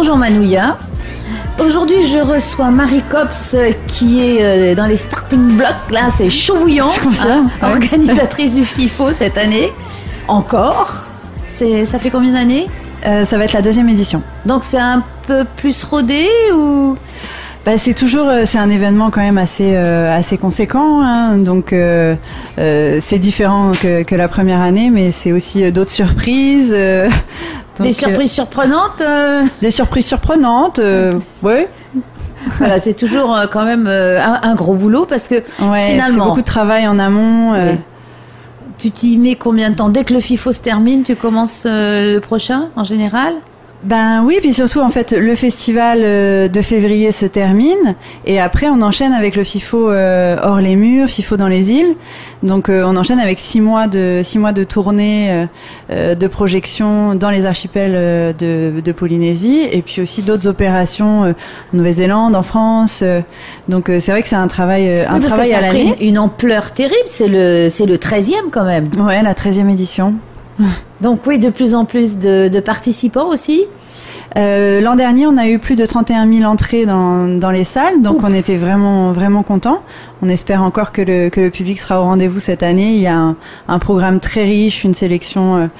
Bonjour Manouya. Aujourd'hui, je reçois Marie Cops qui est dans les starting blocks. Là, c'est chaud bouillant. Organisatrice du FIFO cette année. Encore. Ça fait combien d'années ? Ça va être la 2e édition. Donc, c'est un peu plus rodé ou... c'est un événement quand même assez conséquent, hein. Donc c'est différent que la première année, mais c'est aussi d'autres surprises. Des surprises surprenantes. Des surprises surprenantes, oui. Voilà, c'est toujours quand même un gros boulot parce que finalement, c'est beaucoup de travail en amont. Oui. Tu t'y mets combien de temps ? Dès que le FIFO se termine, tu commences le prochain en général ? Ben oui, puis surtout en fait le festival de février se termine et après on enchaîne avec le FIFO hors les murs, FIFO dans les îles. Donc on enchaîne avec 6 mois de tournée de projection dans les archipels de Polynésie et puis aussi d'autres opérations en Nouvelle-Zélande, en France. Donc c'est vrai que c'est un travail à l'année. Une ampleur terrible, c'est le 13e quand même. Ouais, la 13e édition. Donc oui, de plus en plus de participants aussi. L'an dernier, on a eu plus de 31 000 entrées dans les salles, donc on était vraiment contents. On espère encore que le public sera au rendez-vous cette année. Il y a un programme très riche, une sélection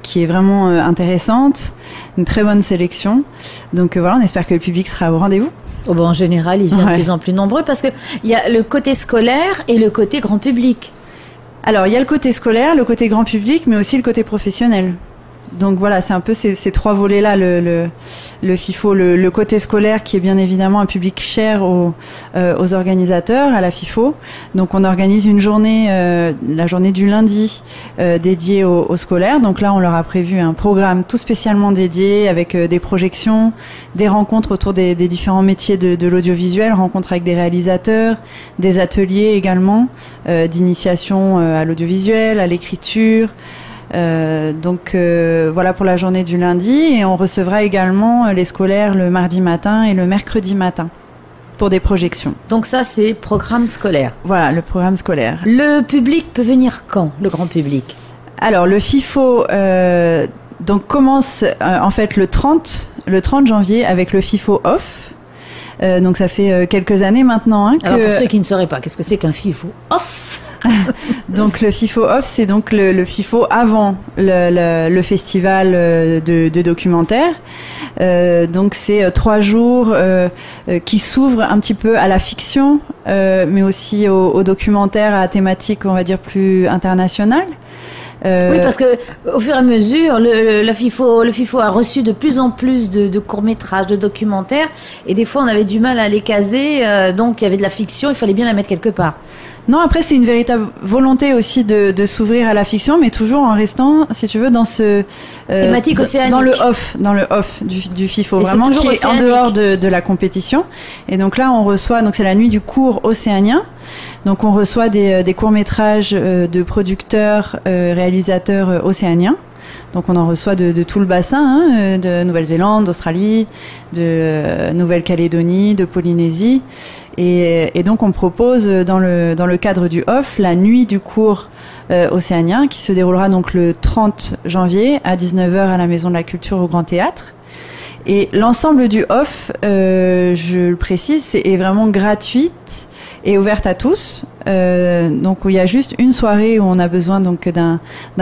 qui est vraiment intéressante, une très bonne sélection. Donc voilà, on espère que le public sera au rendez-vous. Oh ben, en général, il vient de plus en plus nombreux parce qu'il y a le côté scolaire et le côté grand public. Alors, il y a le côté scolaire, le côté grand public, mais aussi le côté professionnel. Donc voilà, c'est un peu ces 3 volets-là, le FIFO, le côté scolaire qui est bien évidemment un public cher aux organisateurs, à la FIFO. Donc on organise une journée, la journée du lundi, dédiée aux scolaires. Donc là, on leur a prévu un programme tout spécialement dédié avec des projections, des rencontres autour des différents métiers de l'audiovisuel, rencontres avec des réalisateurs, des ateliers également d'initiation à l'audiovisuel, à l'écriture. Voilà pour la journée du lundi et on recevra également les scolaires le mardi matin et le mercredi matin pour des projections. Donc ça c'est programme scolaire. Voilà, le programme scolaire. Le public peut venir quand, le grand public ? Alors le FIFO commence en fait le 30 janvier avec le FIFO off. Donc ça fait quelques années maintenant. Alors pour ceux qui ne sauraient pas, qu'est-ce que c'est qu'un FIFO off ? Donc le FIFO off, c'est donc le FIFO avant le festival de documentaire. Donc c'est 3 jours qui s'ouvrent un petit peu à la fiction, mais aussi au documentaire à thématique, on va dire, plus internationale. Oui, parce que au fur et à mesure, le FIFO a reçu de plus en plus de courts-métrages, de documentaires, et des fois on avait du mal à les caser, donc il y avait de la fiction, il fallait bien la mettre quelque part. Non, après c'est une véritable volonté aussi de s'ouvrir à la fiction, mais toujours en restant, si tu veux, dans ce thématique océanique, dans le off du FIFO, et vraiment qui est en océanique. dehors de la compétition. Et donc là, on reçoit, donc c'est la nuit du court océanien. Donc on reçoit des courts-métrages de producteurs, réalisateurs océaniens. Donc on en reçoit de tout le bassin, de Nouvelle-Zélande, d'Australie, de Nouvelle-Calédonie, de Polynésie. Et donc on propose dans le cadre du off la nuit du court océanien qui se déroulera donc le 30 janvier à 19h à la Maison de la Culture au Grand Théâtre. Et l'ensemble du off, je le précise, est vraiment gratuite et ouverte à tous. Donc il y a juste une soirée où on a besoin donc d'un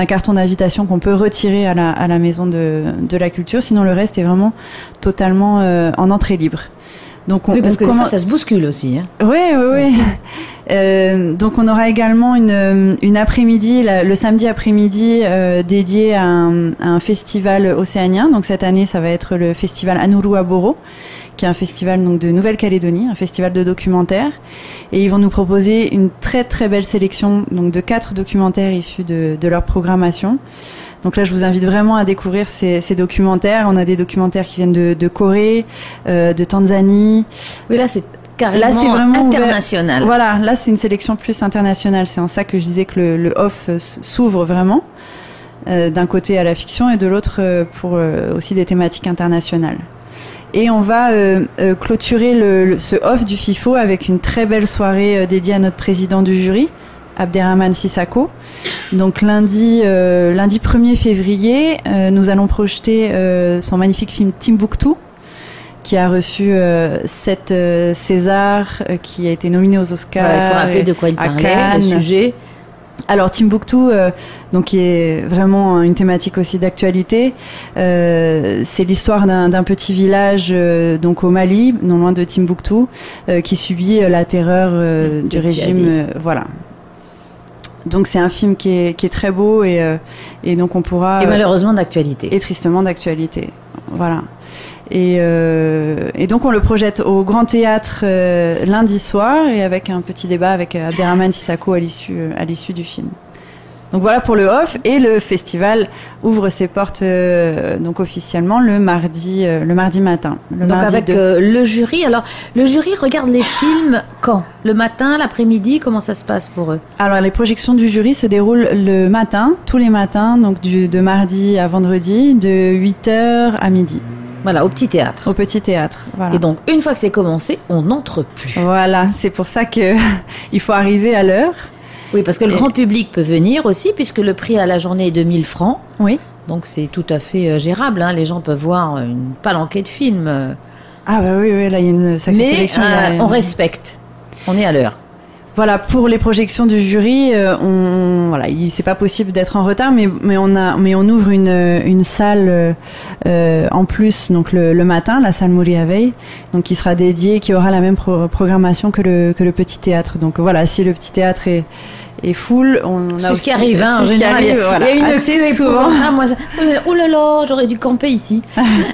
carton d'invitation qu'on peut retirer à la Maison de la Culture. Sinon le reste est vraiment totalement en entrée libre. Donc oui, parce que des fois, ça se bouscule aussi. Hein. Oui. Donc on aura également une après-midi, le samedi après-midi, dédié à un festival océanien. Donc cette année, ça va être le festival Anuru Boro, qui est un festival donc de Nouvelle-Calédonie, un festival de documentaires. Et ils vont nous proposer une très très belle sélection donc de 4 documentaires issus de leur programmation. Donc là, je vous invite vraiment à découvrir ces documentaires. On a des documentaires qui viennent de Corée, de Tanzanie. Oui, là, c'est carrément là, c'est vraiment international. Voilà, là, c'est une sélection plus internationale. C'est en ça que je disais que le off s'ouvre vraiment, d'un côté à la fiction et de l'autre pour aussi des thématiques internationales. Et on va clôturer ce off du FIFO avec une très belle soirée dédiée à notre président du jury, Abderrahmane Sissako. Donc lundi 1er février, nous allons projeter son magnifique film Timbuktu, qui a reçu 7 Césars, qui a été nominé aux Oscars. Voilà, il faut rappeler de quoi il parlait, le sujet. Alors Timbuktu, donc qui est vraiment une thématique aussi d'actualité, c'est l'histoire d'un petit village donc au Mali, non loin de Timbuktu, qui subit la terreur du régime. Voilà. Donc c'est un film qui est très beau et donc on pourra... Et malheureusement d'actualité. Et tristement d'actualité. Voilà. Et donc on le projette au Grand Théâtre lundi soir et avec un petit débat avec Abderrahmane Sissako à l'issue du film. Donc voilà pour le off, et le festival ouvre ses portes donc officiellement le mardi matin. Donc avec le jury. Alors le jury regarde les films quand? Le matin, l'après-midi, comment ça se passe pour eux? Alors les projections du jury se déroulent le matin, tous les matins, donc de mardi à vendredi, de 8h à midi. Voilà, au petit théâtre. Au petit théâtre, voilà. Et donc, une fois que c'est commencé, on n'entre plus. Voilà, c'est pour ça qu'il faut arriver à l'heure. Oui, parce que le grand public peut venir aussi, puisque le prix à la journée est 2000 francs. Oui. Donc, c'est tout à fait gérable. Hein. Les gens peuvent voir une palanquée de films. Ah bah oui, là, il y a une sacrée sélection. Mais on respecte. On est à l'heure. Voilà, pour les projections du jury, c'est pas possible d'être en retard, mais on ouvre une salle en plus, donc le matin, la salle Mouria Veil, donc qui sera dédiée, qui aura la même programmation que le petit théâtre. Donc voilà, si le petit théâtre est full, on a c'est ce qui arrive, en général. Il y a une queue souvent. Oh là là, j'aurais dû camper ici.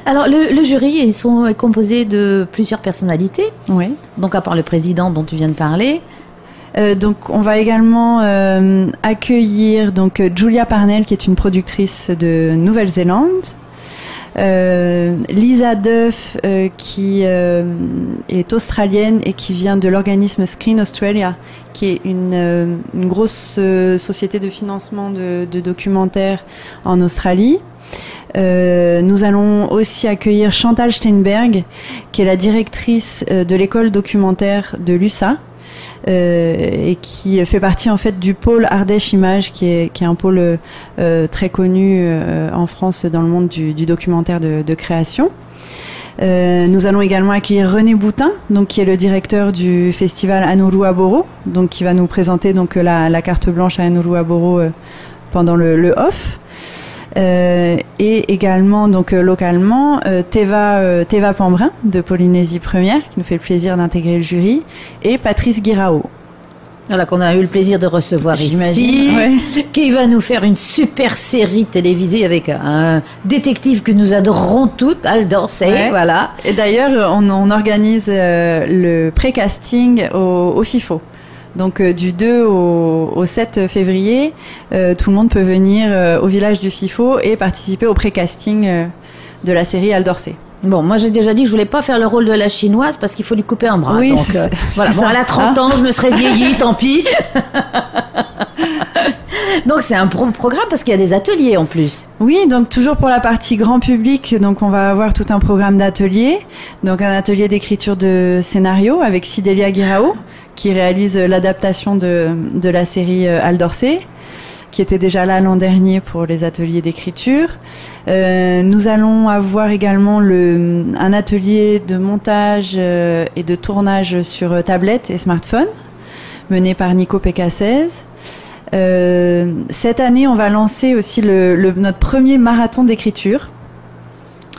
Alors le jury est composé de plusieurs personnalités. Oui. Donc à part le président dont tu viens de parler. Donc on va également accueillir donc Julia Parnell, qui est une productrice de Nouvelle-Zélande, Lisa Duff qui est australienne et qui vient de l'organisme Screen Australia, qui est une grosse société de financement de documentaires en Australie. Nous allons aussi accueillir Chantal Steinberg, qui est la directrice de l'école documentaire de l'USA. Et qui fait partie en fait du pôle Ardèche Images, qui est un pôle très connu en France dans le monde du documentaire de création. Nous allons également accueillir René Boutin, donc qui est le directeur du festival Anoulouh Aboro, donc qui va nous présenter donc la carte blanche à Anoulouh Aboro pendant le off. Et également donc localement Théva Pambrin de Polynésie Première, qui nous fait le plaisir d'intégrer le jury, et Patrice Guirao. Voilà, qu'on a eu le plaisir de recevoir ici, qui va nous faire une super série télévisée avec un détective que nous adorons toutes, Al Dorsey, voilà. Et d'ailleurs, on organise le pré-casting au FIFO. Donc du 2 au 7 février, tout le monde peut venir au village du FIFO et participer au pré-casting de la série Al Dorsey. Bon, moi j'ai déjà dit que je voulais pas faire le rôle de la chinoise parce qu'il faut lui couper un bras. Oui, donc, voilà. Bon, elle a 30 ans, je me serais vieillie, tant pis. Donc c'est un programme parce qu'il y a des ateliers en plus. Oui, donc toujours pour la partie grand public, donc on va avoir tout un programme d'ateliers. Donc un atelier d'écriture de scénario avec Sidélia Guirao, qui réalise l'adaptation de la série Al Dorsey, qui était déjà là l'an dernier pour les ateliers d'écriture. Nous allons avoir également un atelier de montage et de tournage sur tablette et smartphone, mené par Nico Pécassez. Cette année, on va lancer aussi notre premier marathon d'écriture.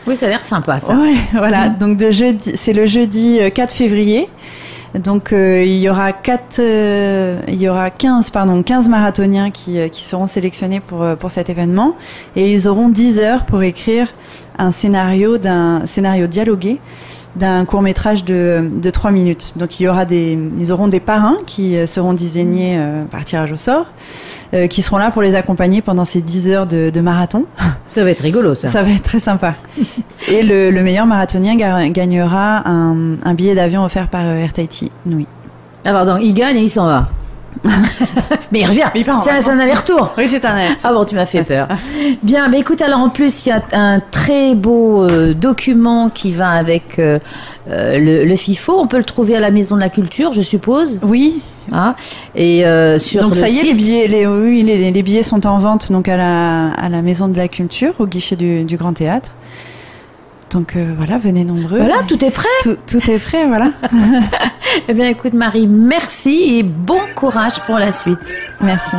Oui, ça a l'air sympa, ça. Ouais, voilà. Donc c'est le jeudi 4 février. Donc il y aura 15 marathoniens qui seront sélectionnés pour cet événement, et ils auront 10 heures pour écrire un scénario dialogué d'un court-métrage de 3 minutes. Donc ils auront des parrains qui seront désignés par tirage au sort, qui seront là pour les accompagner pendant ces 10 heures de marathon. Ça va être rigolo, ça. Ça va être très sympa. Et le meilleur marathonien gagnera un billet d'avion offert par Air Tahiti Nui. Alors donc il gagne et il s'en va. Mais il revient. C'est un aller-retour. Oui, c'est un aller-retour. Ah bon, tu m'as fait peur. Bien, mais écoute, alors en plus, il y a un très beau document qui va avec le FIFO. On peut le trouver à la Maison de la Culture, je suppose. Oui. Ah, et sur donc le ça y est, site... les billets sont en vente donc à la Maison de la Culture, au guichet du Grand Théâtre. Donc voilà, venez nombreux. Voilà, tout est prêt. Tout est prêt, voilà. Eh bien, écoute Marie, merci et bon courage pour la suite. Merci.